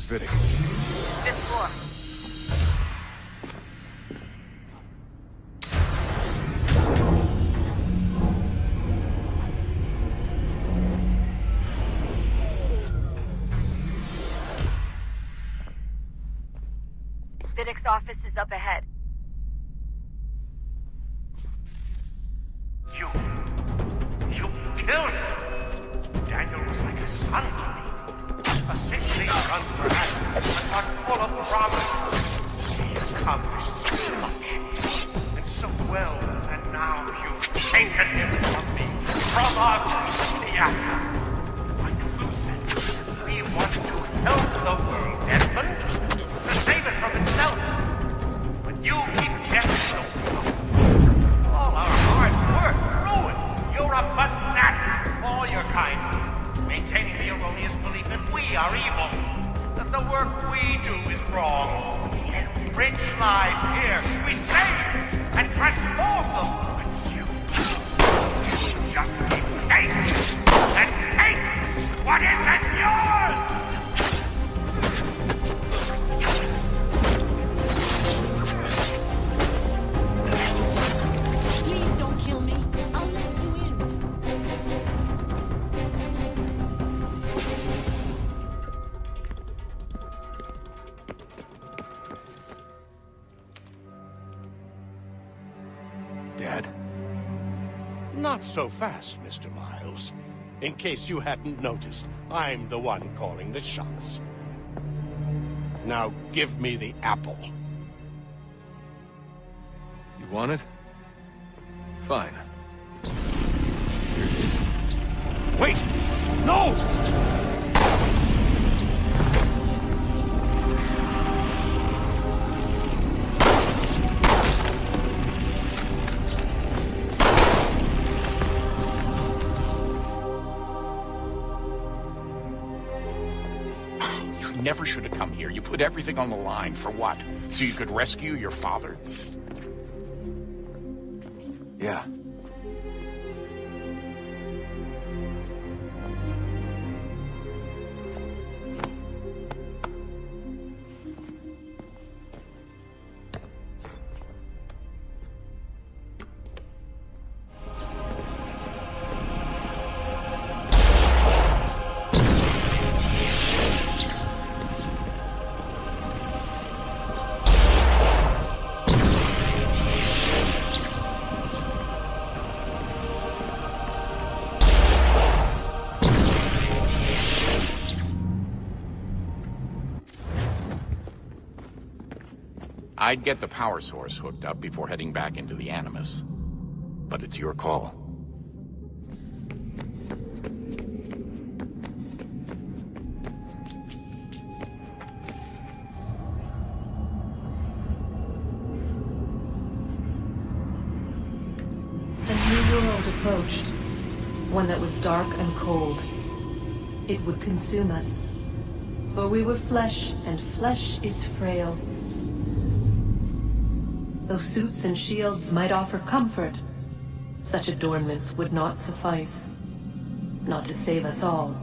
Vidic? Fifth floor. Vidic's office is up ahead. You killed him! Daniel was like a son to me. A sickly son, perhaps, but one full of promise. He accomplished so much, and so well, and now you've taken him from me, from us, the actors. But who said we want to help the world, Edmund? To save it from itself. But you keep getting so close. All our hard work ruined. You're a fanatic, all your kind. Maintaining the erroneous belief that we are evil. That the work we do is wrong. Enrich lives here. We save and transform them. But you just keep taking and take what isn't yours! Please don't kill me. I'll let you in. Dad? Not so fast, Mr. Miles. In case you hadn't noticed, I'm the one calling the shots. Now give me the apple. You want it? Fine. Here it is. Wait! No! You never should have come here. You put everything on the line. For what? So you could rescue your father? Yeah. I'd get the power source hooked up before heading back into the Animus. But it's your call. A new world approached. One that was dark and cold. It would consume us. For we were flesh, and flesh is frail. Though suits and shields might offer comfort, such adornments would not suffice. Not to save us all.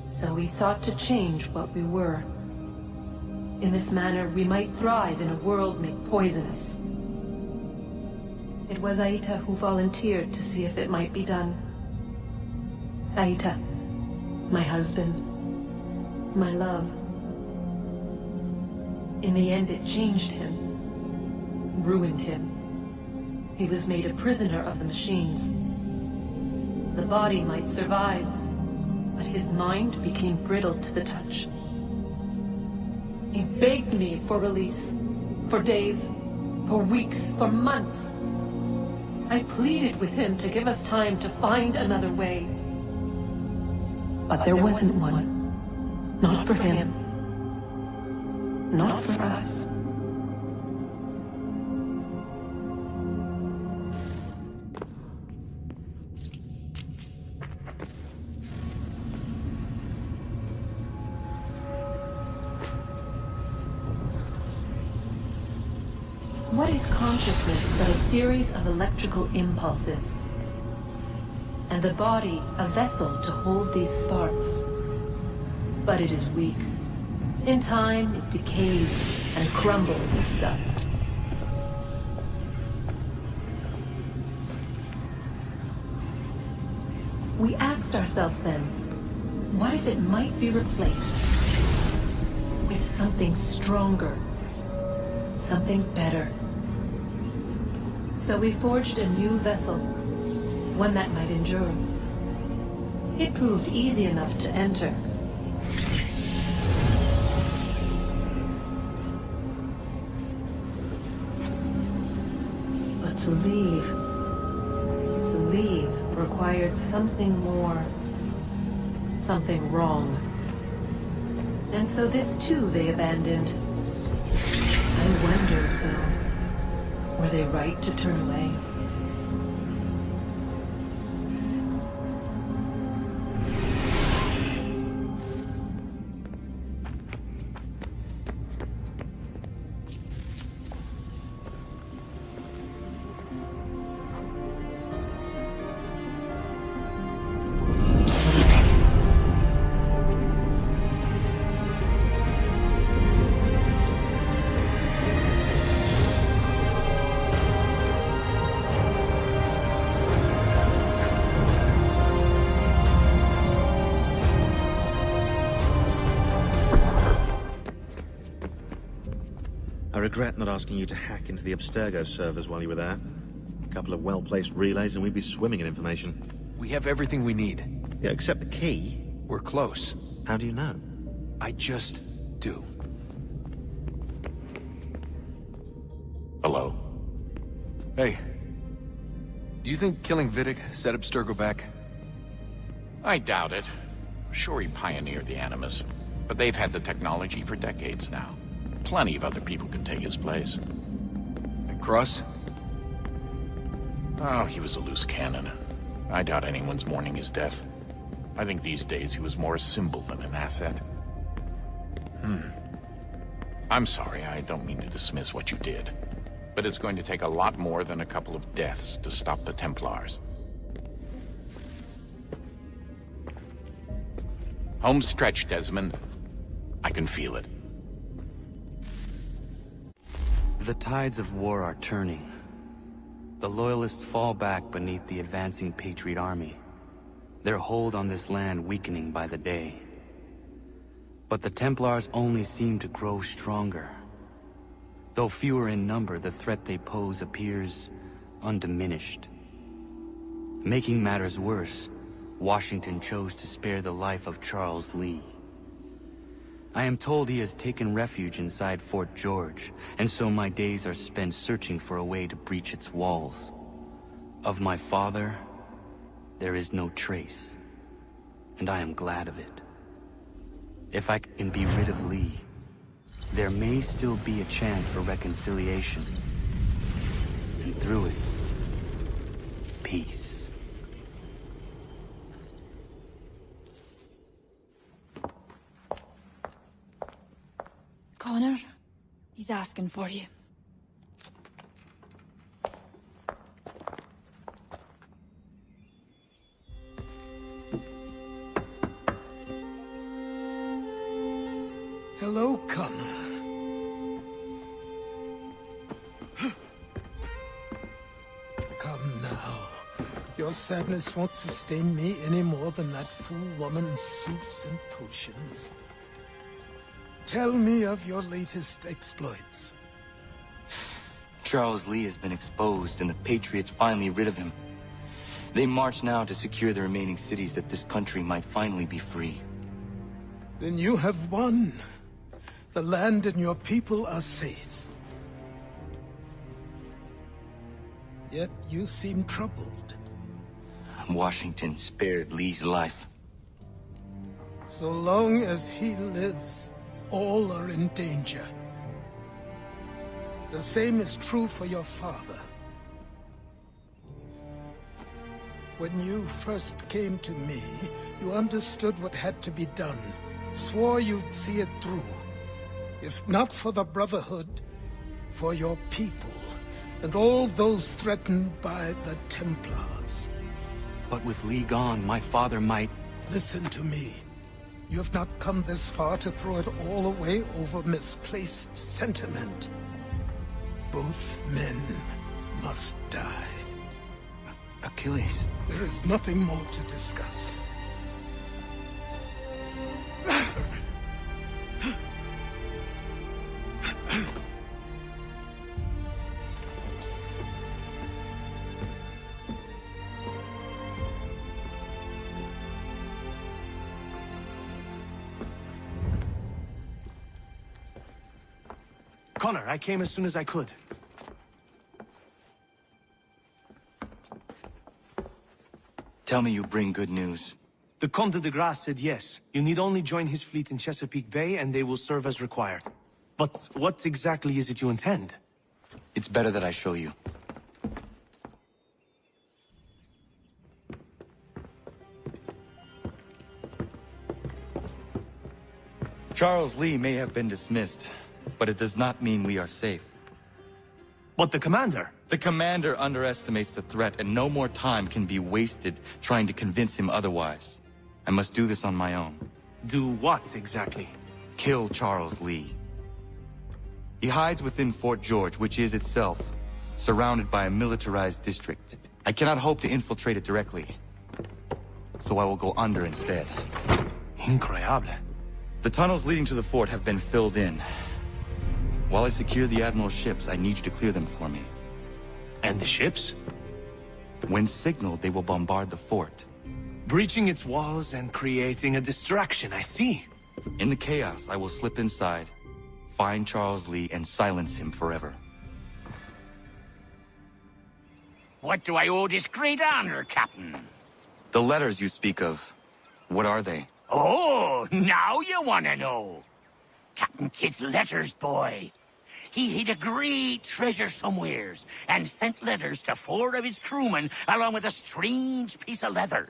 So we sought to change what we were. In this manner, we might thrive in a world made poisonous. It was Aita who volunteered to see if it might be done. Aita, my husband, my love. In the end, it changed him, ruined him. He was made a prisoner of the machines. The body might survive, but his mind became brittle to the touch. He begged me for release, for days, for weeks, for months. I pleaded with him to give us time to find another way. But there wasn't one. Not for him. Not for us. What is consciousness but a series of electrical impulses? And the body a vessel to hold these sparks. but it is weak. In time, it decays and crumbles into dust. We asked ourselves then, what if it might be replaced with something stronger, something better? So we forged a new vessel, one that might endure. It proved easy enough to enter. But to leave required something more, something wrong. And so this too they abandoned. I wondered, though, were they right to turn away? I regret not asking you to hack into the Abstergo servers while you were there. A couple of well-placed relays and we'd be swimming in information. We have everything we need. Yeah, except the key. We're close. How do you know? I just do. Hello? Hey. Do you think killing Vidic set Abstergo back? I doubt it. Sure, he pioneered the Animus, but they've had the technology for decades now. Plenty of other people can take his place. And Cross? Oh, he was a loose cannon. I doubt anyone's mourning his death. I think these days he was more a symbol than an asset. I'm sorry, I don't mean to dismiss what you did. But it's going to take a lot more than a couple of deaths to stop the Templars. Home stretch, Desmond. I can feel it. The tides of war are turning. The Loyalists fall back beneath the advancing Patriot army, their hold on this land weakening by the day. But the Templars only seem to grow stronger. Though fewer in number, the threat they pose appears undiminished. Making matters worse, Washington chose to spare the life of Charles Lee. I am told he has taken refuge inside Fort George, and so my days are spent searching for a way to breach its walls. Of my father, there is no trace, and I am glad of it. If I can be rid of Lee, there may still be a chance for reconciliation, and through it, peace. Connor, he's asking for you. Hello, Connor. Come now. Your sadness won't sustain me any more than that fool woman's soups and potions. Tell me of your latest exploits. Charles Lee has been exposed, and the Patriots finally rid of him. They march now to secure the remaining cities that this country might finally be free. Then you have won. The land and your people are safe. Yet you seem troubled. Washington spared Lee's life. So long as he lives, all are in danger. The same is true for your father. When you first came to me, you understood what had to be done, swore you'd see it through. If not for the Brotherhood, for your people, and all those threatened by the Templars. But with Lee gone, my father might... Listen to me. You have not come this far to throw it all away over misplaced sentiment. Both men must die. Achilles. There is nothing more to discuss. Connor, I came as soon as I could. Tell me you bring good news. The Comte de Grasse said yes. You need only join his fleet in Chesapeake Bay and they will serve as required. But what exactly is it you intend? It's better that I show you. Charles Lee may have been dismissed, but it does not mean we are safe. But the commander? The commander underestimates the threat, and no more time can be wasted trying to convince him otherwise. I must do this on my own. Do what exactly? Kill Charles Lee. He hides within Fort George, which is itself surrounded by a militarized district. I cannot hope to infiltrate it directly, so I will go under instead. Incroyable. The tunnels leading to the fort have been filled in. While I secure the Admiral's ships, I need you to clear them for me. And the ships? When signaled, they will bombard the fort. Breaching its walls and creating a distraction, I see. In the chaos, I will slip inside, find Charles Lee, and silence him forever. What do I owe this great honor, Captain? The letters you speak of, what are they? Oh, now you want to know. Captain Kidd's letters, boy. He hid a great treasure somewheres and sent letters to 4 of his crewmen along with a strange piece of leather.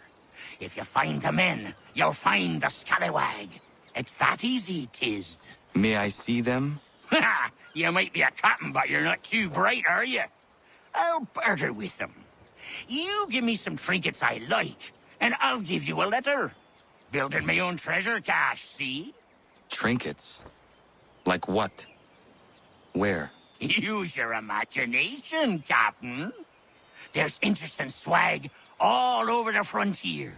If you find the men, you'll find the scallywag. It's that easy, 'tis. May I see them? Ha! You might be a captain, but you're not too bright, are you? I'll barter with them. You give me some trinkets I like, and I'll give you a letter. Building my own treasure cache, see? Trinkets? Like what? Where? Use your imagination, Captain. There's interesting swag all over the frontier.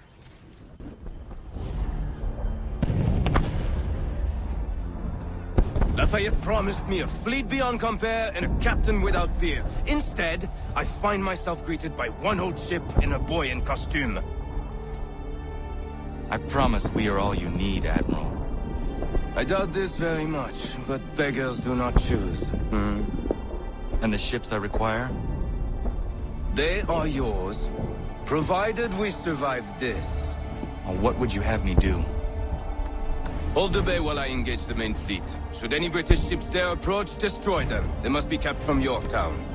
Lafayette promised me a fleet beyond compare and a captain without fear. Instead, I find myself greeted by one old ship and a boy in costume. I promise we are all you need, Admiral. I doubt this very much, but beggars do not choose. And the ships I require? They are yours, provided we survive this. What would you have me do? Hold the bay while I engage the main fleet. Should any British ships dare approach, destroy them. They must be kept from Yorktown.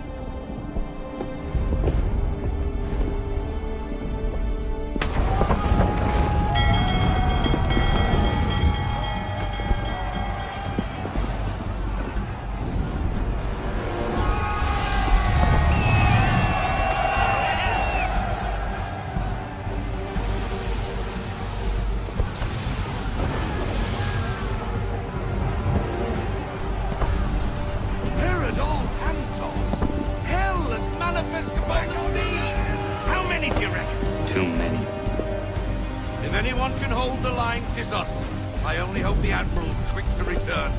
I only hope the Admiral's quick to return.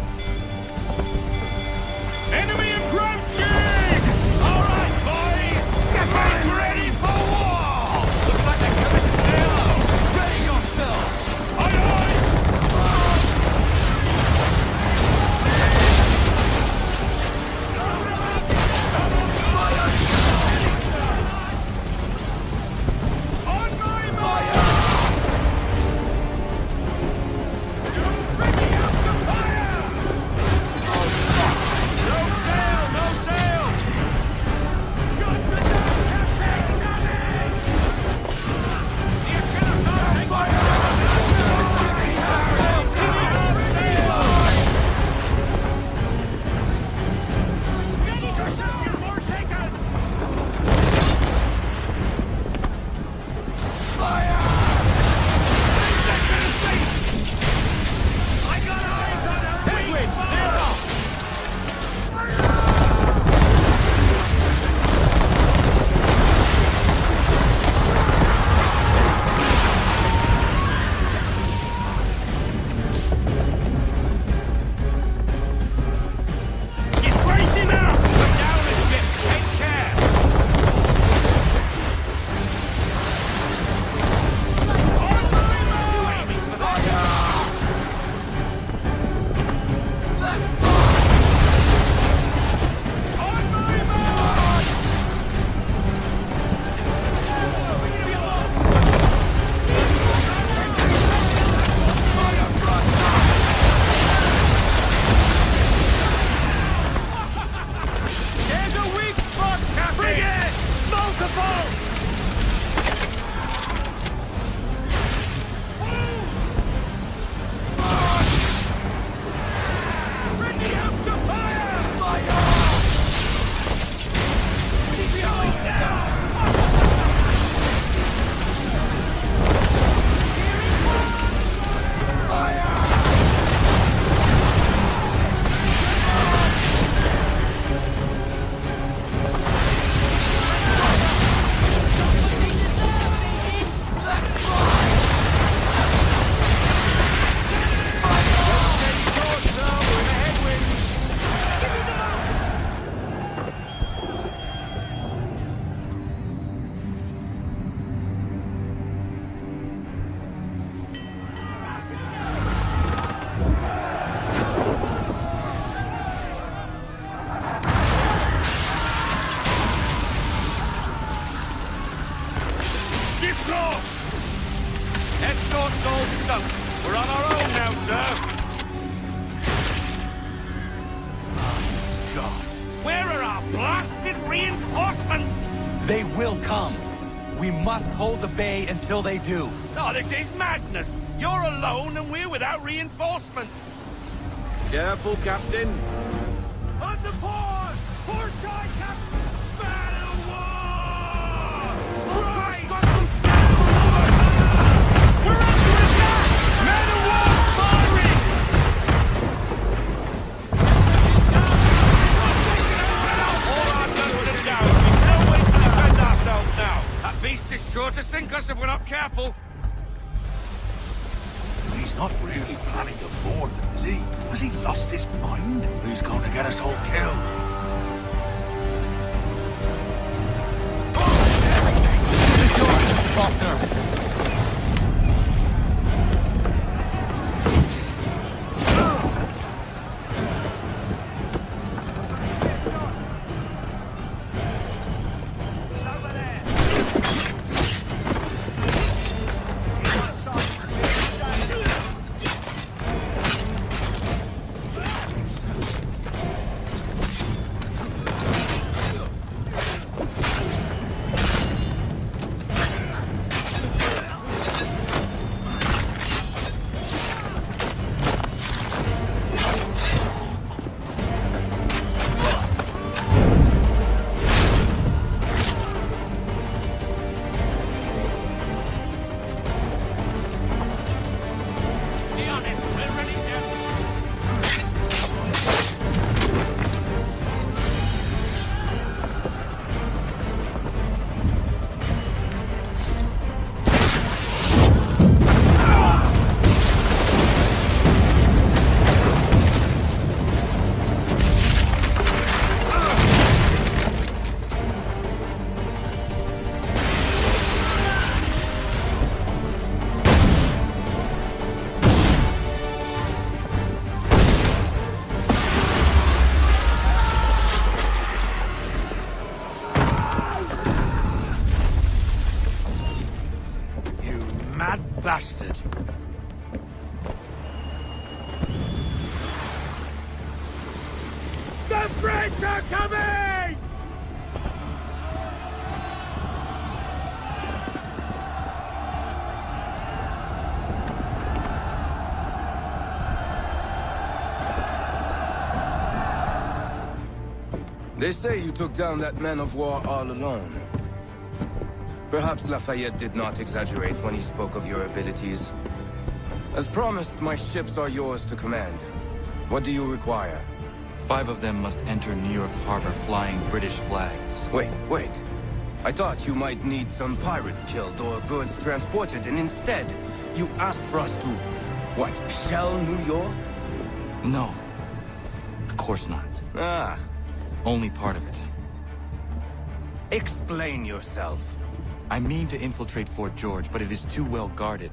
Enemy approaching! All right, boys! Get ready for war! Looks like they're coming to sail out. Ready yourselves! Aye, aye! On my mark! No sail, no resort's all sunk. We're on our own now, sir. Oh, God. Where are our blasted reinforcements? They will come. We must hold the bay until they do. Oh, this is madness. You're alone and we're without reinforcements. Careful, Captain. On the pause! Port side, Captain! Battle war! Right! We're under attack! Man of war firing! All our guns are down. We've no way to defend ourselves now. That beast is sure to sink us if we're not careful. He's not really planning to board them, is he? Has he lost his mind? He's going to get us all killed. Faulkner. Bastard. The French are coming! They say you took down that man of war all alone. Perhaps Lafayette did not exaggerate when he spoke of your abilities. As promised, my ships are yours to command. What do you require? 5 of them must enter New York's harbor flying British flags. Wait. I thought you might need some pirates killed or goods transported, and instead, you asked for us to, what, shell New York? No. Of course not. Ah. Only part of it. Explain yourself. I mean to infiltrate Fort George, but it is too well guarded.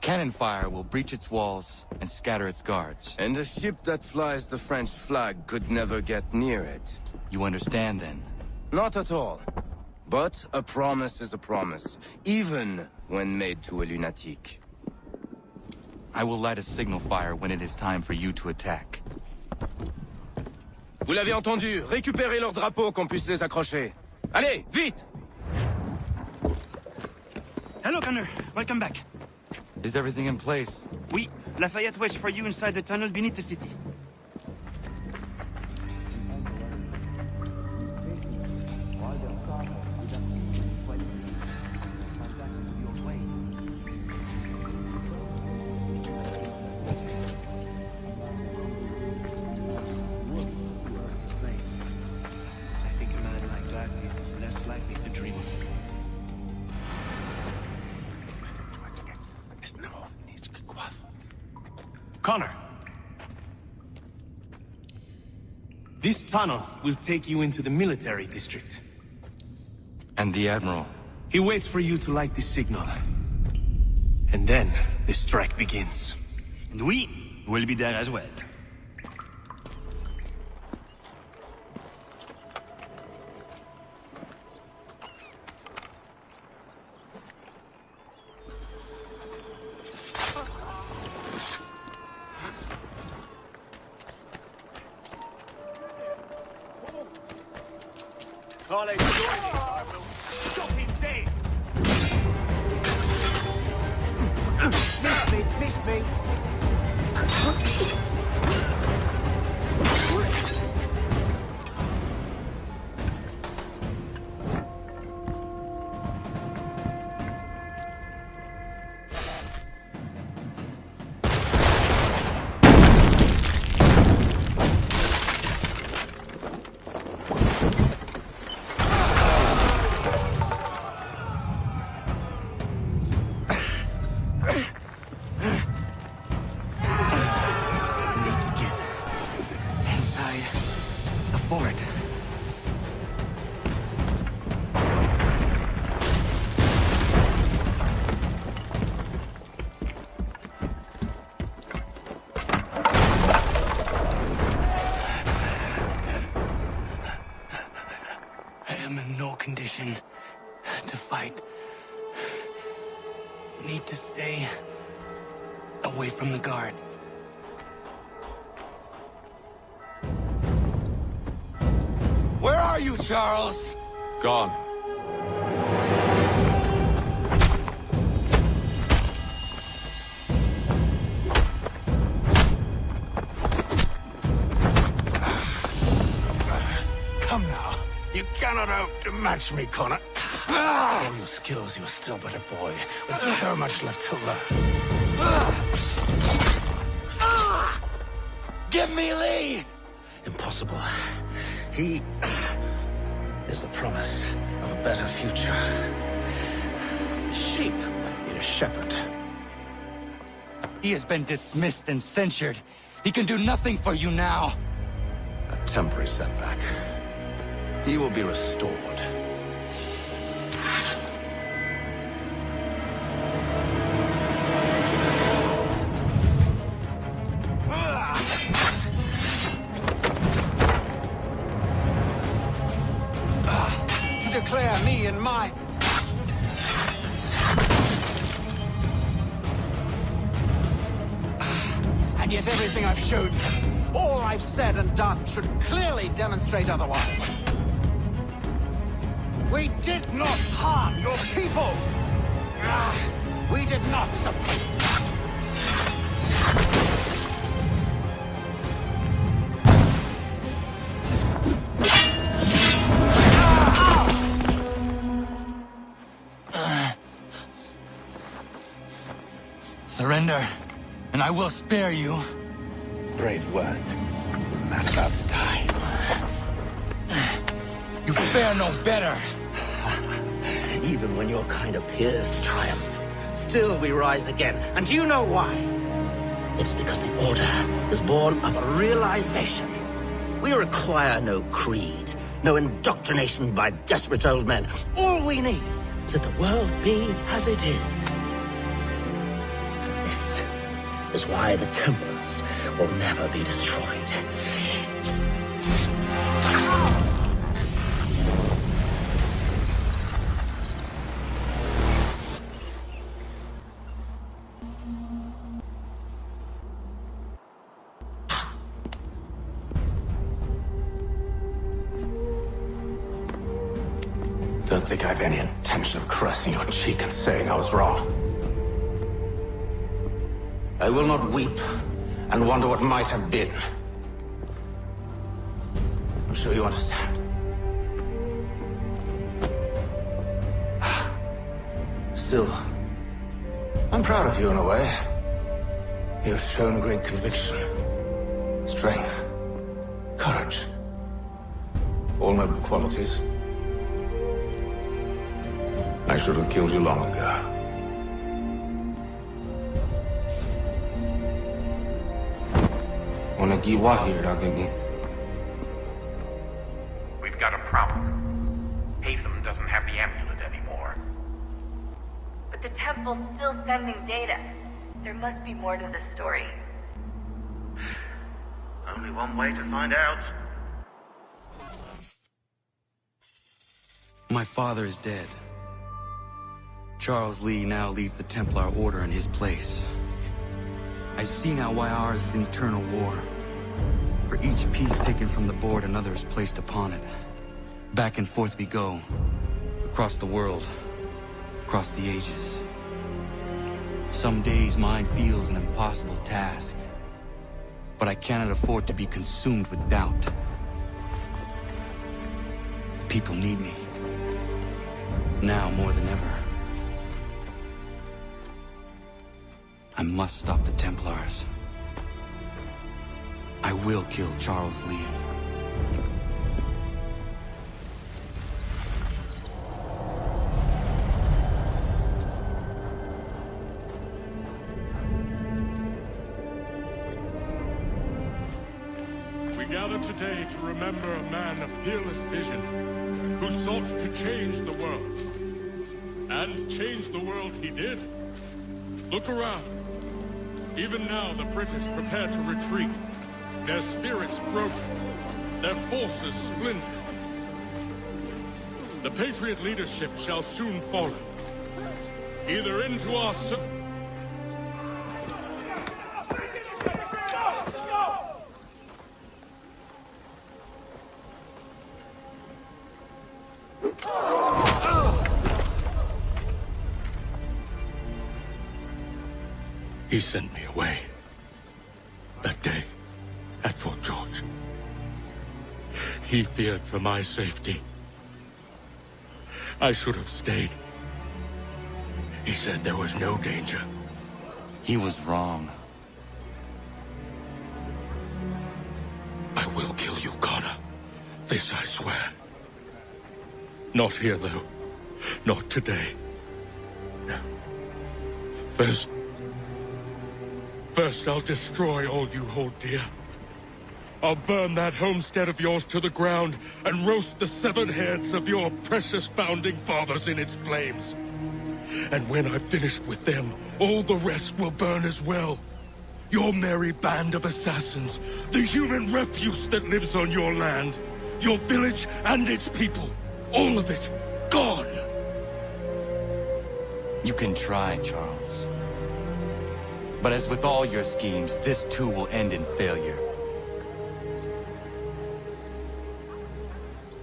Cannon fire will breach its walls and scatter its guards. And a ship that flies the French flag could never get near it. You understand, then? Not at all. But a promise is a promise, even when made to a lunatic. I will light a signal fire when it is time for you to attack. Vous l'avez entendu. Récupérez leurs drapeaux qu'on puisse les accrocher. Allez, vite! Hello, Connor. Welcome back. Is everything in place? Oui. Lafayette waits for you inside the tunnel beneath the city. I think a man like that is less likely to dream of. Connor. This tunnel will take you into the military district. And the Admiral? He waits for you to light the signal. And then the strike begins. And we will be there as well. me? Condition to fight. Need to stay away from the guards. Where are you, Charles? Gone. Come now. You cannot hope to match me, Connor. For all your skills, you are still but a boy, with so much left to learn. Give me Lee! Impossible. He is the promise of a better future. Sheep need a shepherd. He has been dismissed and censured. He can do nothing for you now. A temporary setback. He will be restored. To declare me and mine. And yet everything I've showed you, all I've said and done, should clearly demonstrate otherwise. We did not harm your people! We did not support. Surrender, and I will spare you. Brave words from a man about to die. You fare no better. Even when your kind appears to triumph, still we rise again. And do you know why? It's because the Order is born of a realization. We require no creed, no indoctrination by desperate old men. All we need is that the world be as it is. And this is why the Templars will never be destroyed. Don't think I have any intention of caressing your cheek and saying I was wrong. I will not weep and wonder what might have been. I'm sure you understand. Still, I'm proud of you in a way. You have shown great conviction, strength, courage. All noble qualities. I should have killed you long ago. We've got a problem. Hatham doesn't have the amulet anymore. But the temple's still sending data. There must be more to this story. Only one way to find out. My father is dead. Charles Lee now leads the Templar Order in his place. I see now why ours is an eternal war. For each piece taken from the board, another is placed upon it. Back and forth we go. Across the world. Across the ages. Some days mine feels an impossible task, but I cannot afford to be consumed with doubt. People need me, now more than ever. I must stop the Templars. I will kill Charles Lee. We gather today to remember a man of fearless vision who sought to change the world. And change the world he did. Look around. Even now, the British prepare to retreat. Their spirits broken. Their forces splintered. The Patriot leadership shall soon follow. Either into our... He sent me away. That day, at Fort George. He feared for my safety. I should have stayed. He said there was no danger. He was wrong. I will kill you, Connor. This I swear. Not here, though. Not today. No. First, I'll destroy all you hold dear. I'll burn that homestead of yours to the ground and roast the severed heads of your precious founding fathers in its flames. And when I've finished with them, all the rest will burn as well. Your merry band of assassins, the human refuse that lives on your land, your village and its people, all of it, gone. You can try, Charles. But as with all your schemes, this too will end in failure.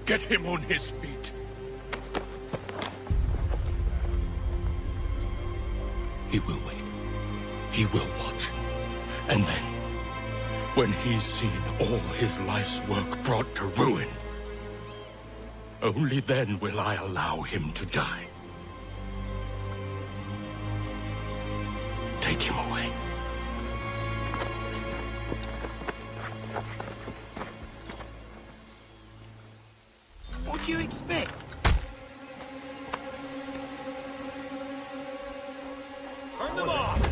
Get him on his feet. He will wait. He will watch. And then, when he's seen all his life's work brought to ruin, only then will I allow him to die. Take him away. What do you expect? Turn them off!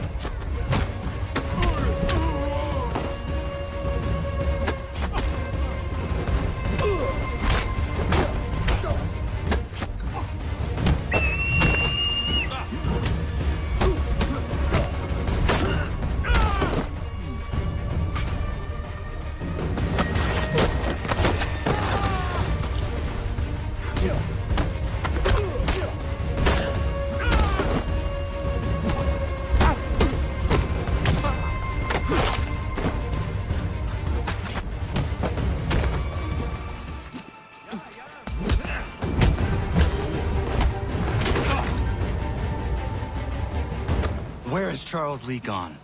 Where is Charles Lee gone?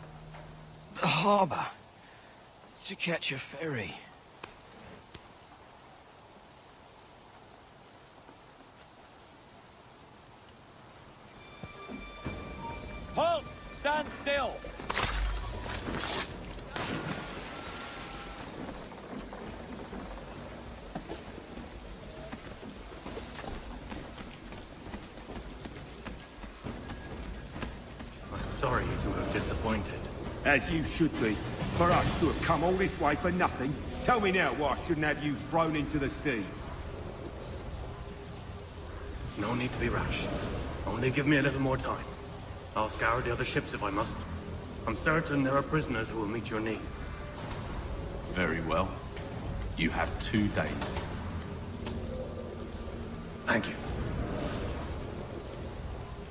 The harbor. To catch a ferry. Halt! Stand still! Sorry to have disappointed. As you should be. For us to have come all this way for nothing. Tell me now why I shouldn't have you thrown into the sea. No need to be rash. Only give me a little more time. I'll scour the other ships if I must. I'm certain there are prisoners who will meet your needs. Very well. You have 2 days. Thank you.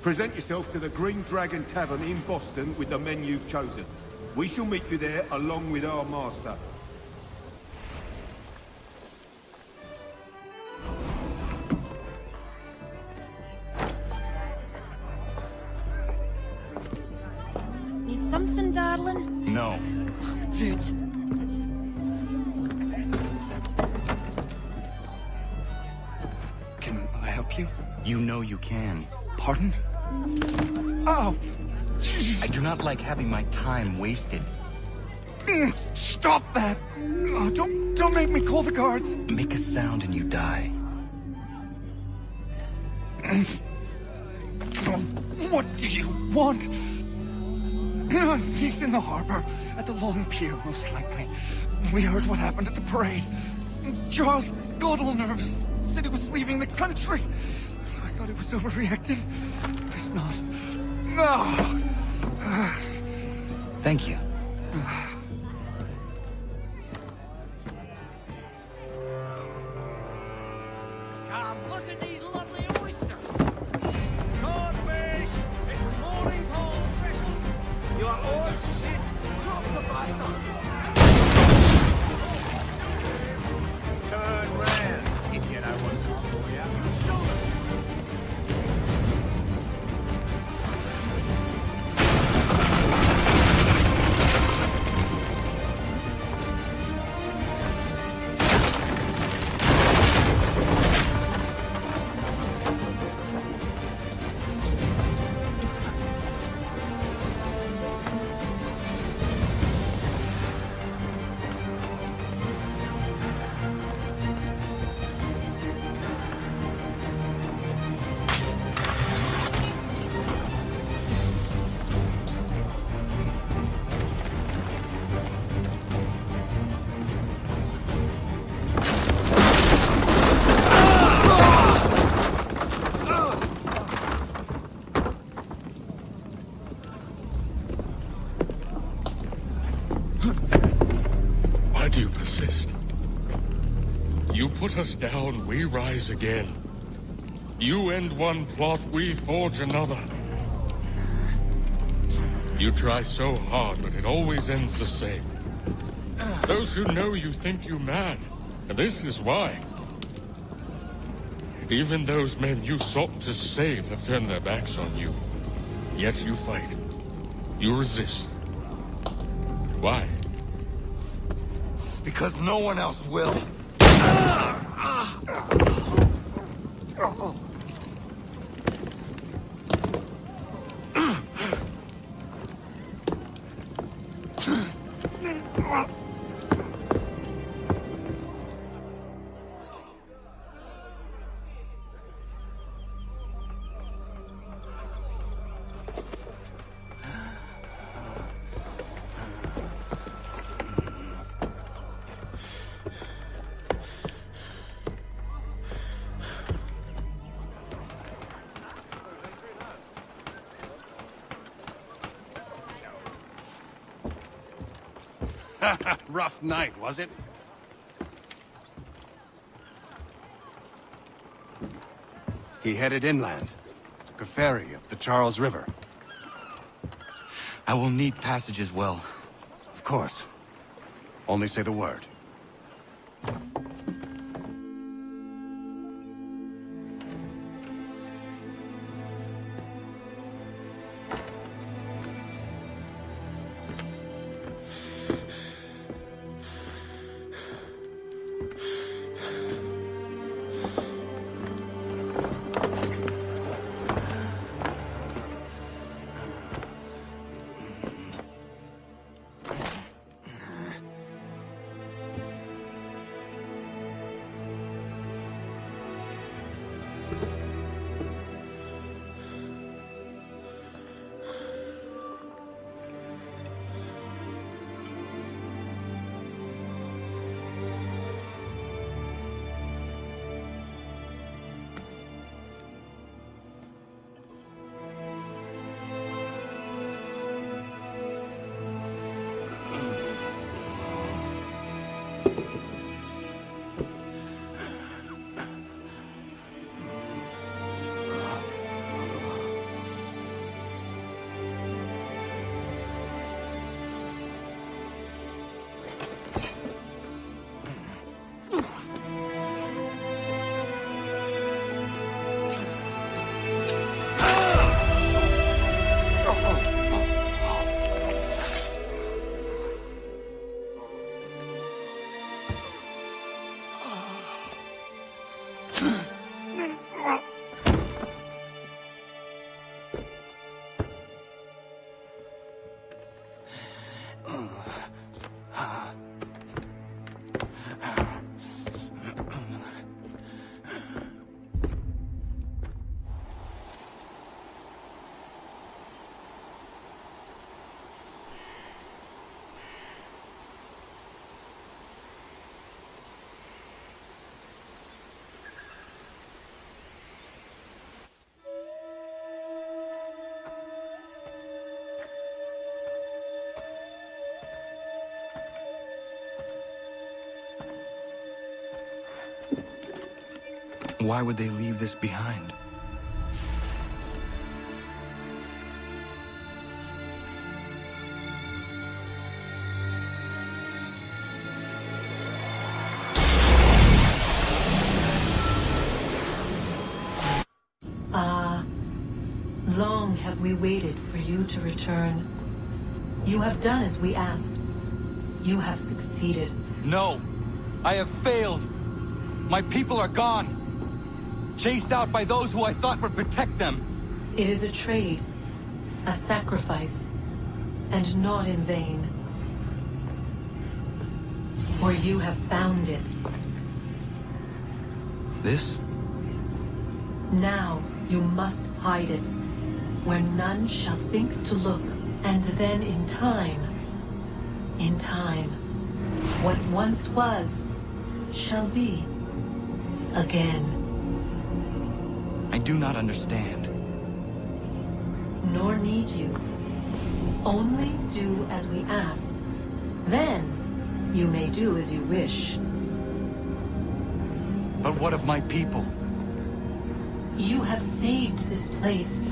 Present yourself to the Green Dragon Tavern in Boston with the men you've chosen. We shall meet you there along with our master. something, darling? No. Rude. Can I help you? You know you can. Pardon? Oh! I do not like having my time wasted. Stop that! Oh, don't make me call the guards! Make a sound and you die. What do you want? He's in the harbor, at the Long Pier, most likely. We heard what happened at the parade. Charles got all nervous, said he was leaving the country. I thought he was overreacting. It's not. No! Thank you. Come, look at these lovely oysters. Codfish! It's morning's haul special. You are all shit. Drop the pythons. Turn round. If you know what's wrong for you. You show them. Why do you persist? You put us down, we rise again. You end one plot, we forge another. You try so hard, but it always ends the same. Those who know you think you mad, and this is why. Even those men you sought to save have turned their backs on you. Yet you fight. You resist. Why? Because no one else will. Rough night, was it? He headed inland. Took a ferry up the Charles River. I will need passage as well. Of course. Only say the word. Why would they leave this behind? Long have we waited for you to return. You have done as we asked. You have succeeded. No! I have failed! My people are gone! Chased out by those who I thought would protect them! It is a trade, a sacrifice, and not in vain. For you have found it. This? Now you must hide it, where none shall think to look, and then in time, what once was, shall be, again. I do not understand. Nor need you. Only do as we ask. Then, you may do as you wish. But what of my people? You have saved this place,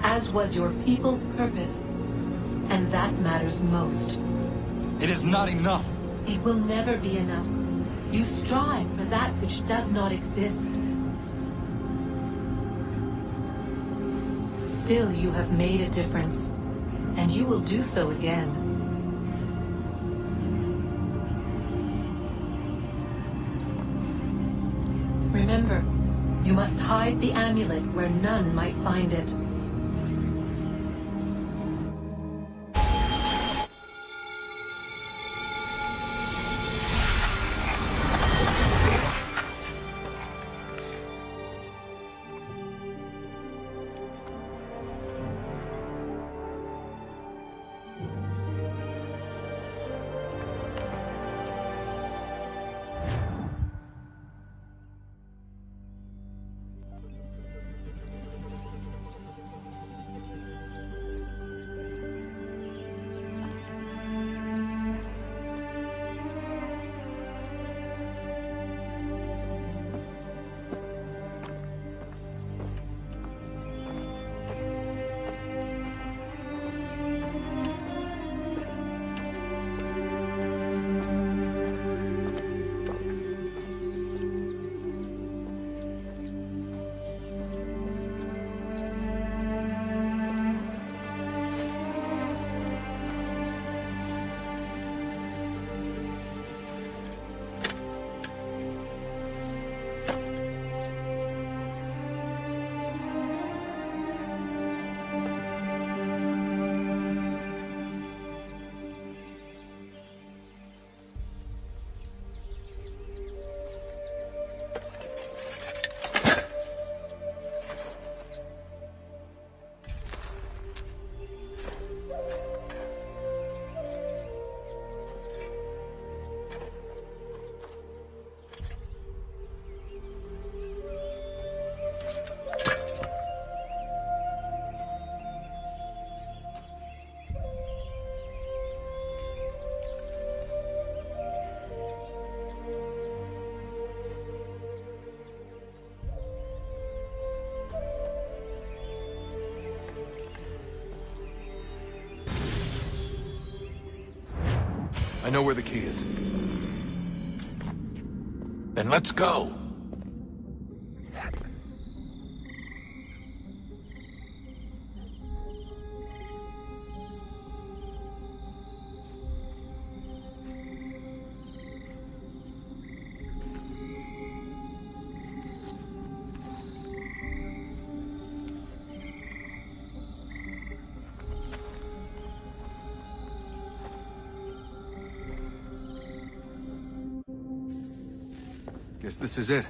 as was your people's purpose, and that matters most. It is not enough. It will never be enough. You strive for that which does not exist. Still, you have made a difference, and you will do so again. Remember, you must hide the amulet where none might find it. I know where the key is. Then let's go. Guess this is it.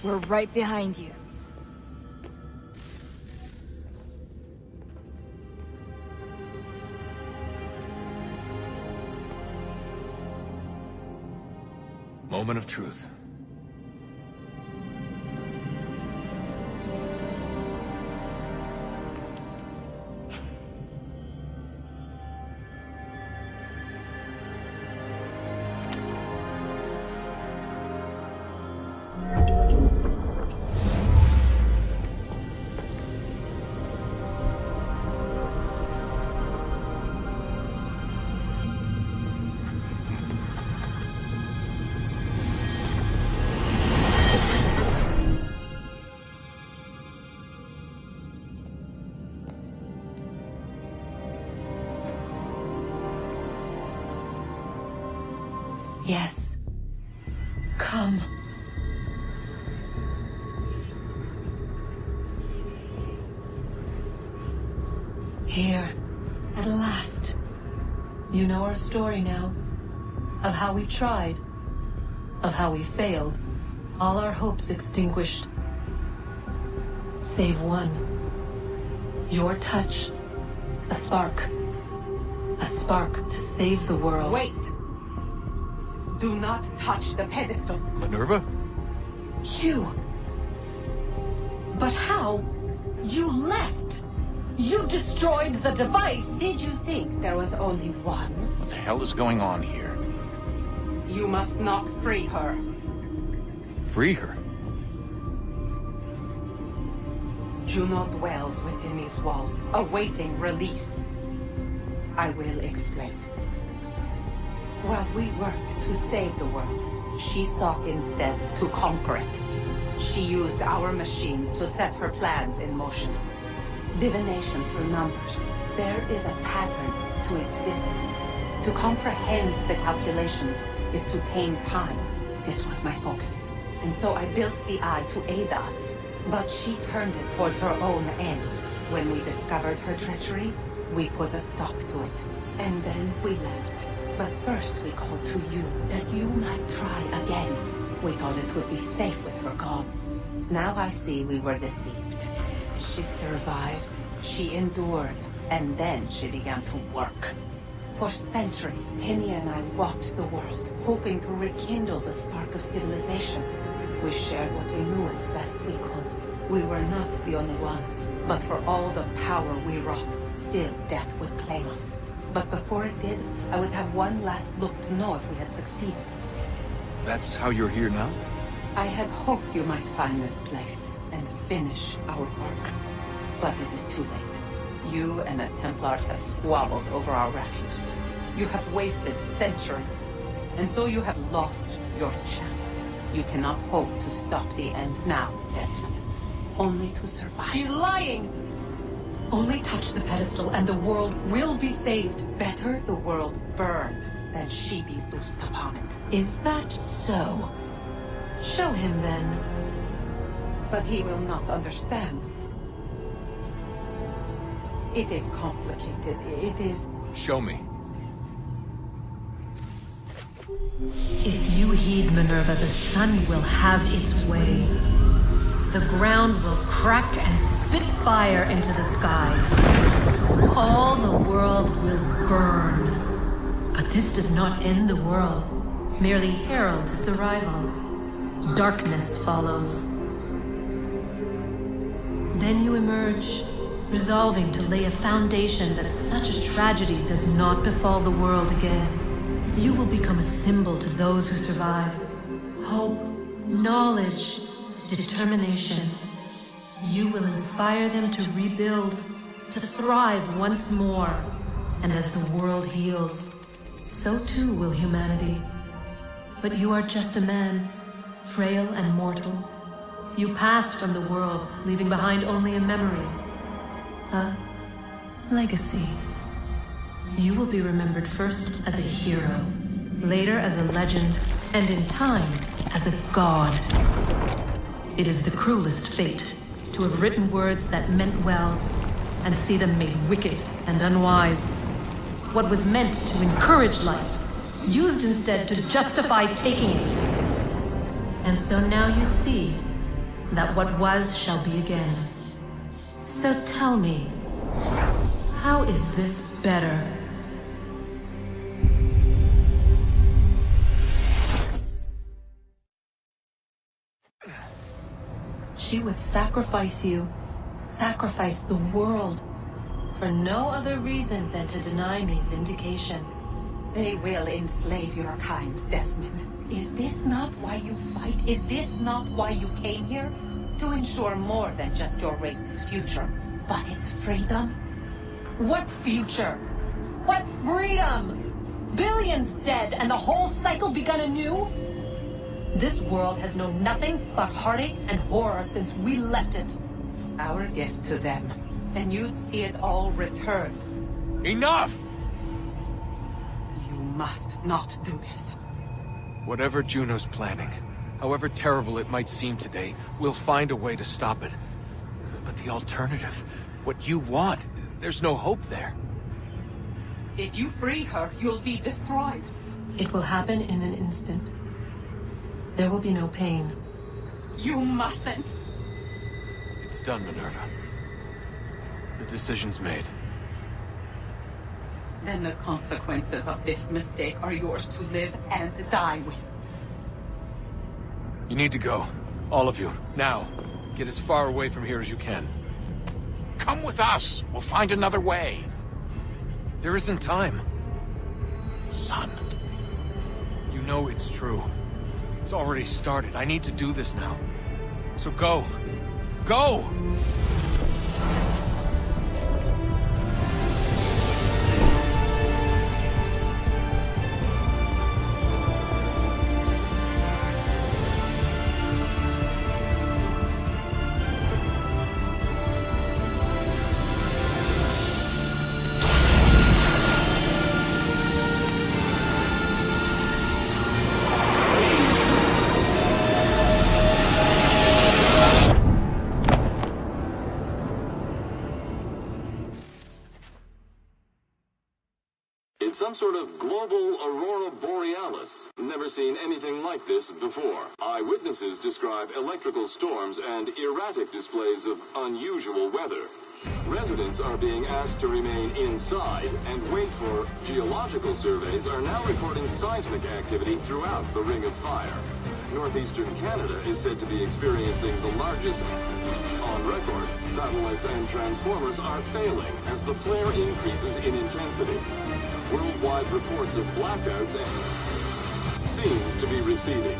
We're right behind you. Moment of truth. Yes. Come. Here, at last. You know our story now. Of how we tried. Of how we failed. All our hopes extinguished. Save one. Your touch. A spark. A spark to save the world. Wait! Do not touch the pedestal. Minerva? You. But how? You left! You destroyed the device! Did you think there was only one? What the hell is going on here? You must not free her. Free her? Juno dwells within these walls, awaiting release. I will explain. While we worked to save the world, she sought instead to conquer it. She used our machine to set her plans in motion. Divination through numbers. There is a pattern to existence. To comprehend the calculations is to tame time. This was my focus. And so I built the eye to aid us. But she turned it towards her own ends. When we discovered her treachery, we put a stop to it. And then we left. But first we called to you, that you might try again. We thought it would be safe with her gone. Now I see we were deceived. She survived, she endured, and then she began to work. For centuries, Tinia and I walked the world, hoping to rekindle the spark of civilization. We shared what we knew as best we could. We were not the only ones, but for all the power we wrought, still death would claim us. But before it did, I would have one last look to know if we had succeeded. That's how you're here now? I had hoped you might find this place and finish our work. But it is too late. You and the Templars have squabbled over our refuse. You have wasted centuries, and so you have lost your chance. You cannot hope to stop the end now, Desmond. Only to survive. She's lying! Only touch the pedestal and the world will be saved. Better the world burn than she be loosed upon it. Is that so? Show him then. But he will not understand. It is complicated. It is... Show me. If you heed Minerva, the sun will have its way. The ground will crack and spit fire into the skies. All the world will burn. But this does not end the world, merely heralds its arrival. Darkness follows. Then you emerge, resolving to lay a foundation that such a tragedy does not befall the world again. You will become a symbol to those who survive. Hope, knowledge, determination. You will inspire them to rebuild, to thrive once more. And as the world heals, so too will humanity. But you are just a man, frail and mortal. You pass from the world, leaving behind only a memory. A legacy. You will be remembered first as a hero, later as a legend, and in time, as a god. It is the cruelest fate, to have written words that meant well, and see them made wicked and unwise. What was meant to encourage life, used instead to justify taking it. And so now you see that what was shall be again. So tell me, how is this better? She would sacrifice you, sacrifice the world, for no other reason than to deny me vindication. They will enslave your kind, Desmond. Is this not why you fight? Is this not why you came here? To ensure more than just your race's future, but its freedom? What future? What freedom? Billions dead and the whole cycle begun anew? This world has known nothing but heartache and horror since we left it. Our gift to them, and you'd see it all returned. Enough! You must not do this. Whatever Juno's planning, however terrible it might seem today, we'll find a way to stop it. But the alternative, what you want, there's no hope there. If you free her, you'll be destroyed. It will happen in an instant. There will be no pain. You mustn't. It's done, Minerva. The decision's made. Then the consequences of this mistake are yours to live and die with. You need to go. All of you. Now. Get as far away from here as you can. Come with us. We'll find another way. There isn't time. Son. You know it's true. It's already started. I need to do this now. So go. Go! It's some sort of global aurora borealis. Never seen anything like this before. Eyewitnesses describe electrical storms and erratic displays of unusual weather. Residents are being asked to remain inside and wait for geological surveys are now reporting seismic activity throughout the Ring of Fire. Northeastern Canada is said to be experiencing the largest on record. Satellites and transformers are failing as the flare increases in intensity. Worldwide reports of blackouts seems to be receding.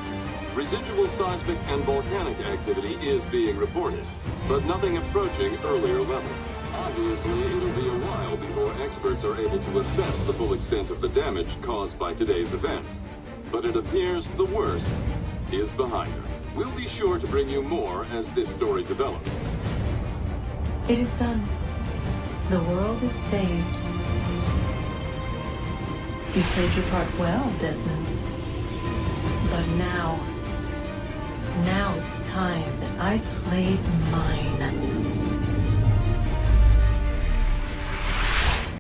Residual seismic and volcanic activity is being reported, but nothing approaching earlier levels. Obviously, it'll be a while before experts are able to assess the full extent of the damage caused by today's events. But it appears the worst is behind us. We'll be sure to bring you more as this story develops. It is done. The world is saved. You played your part well, Desmond. But now it's time that I played mine.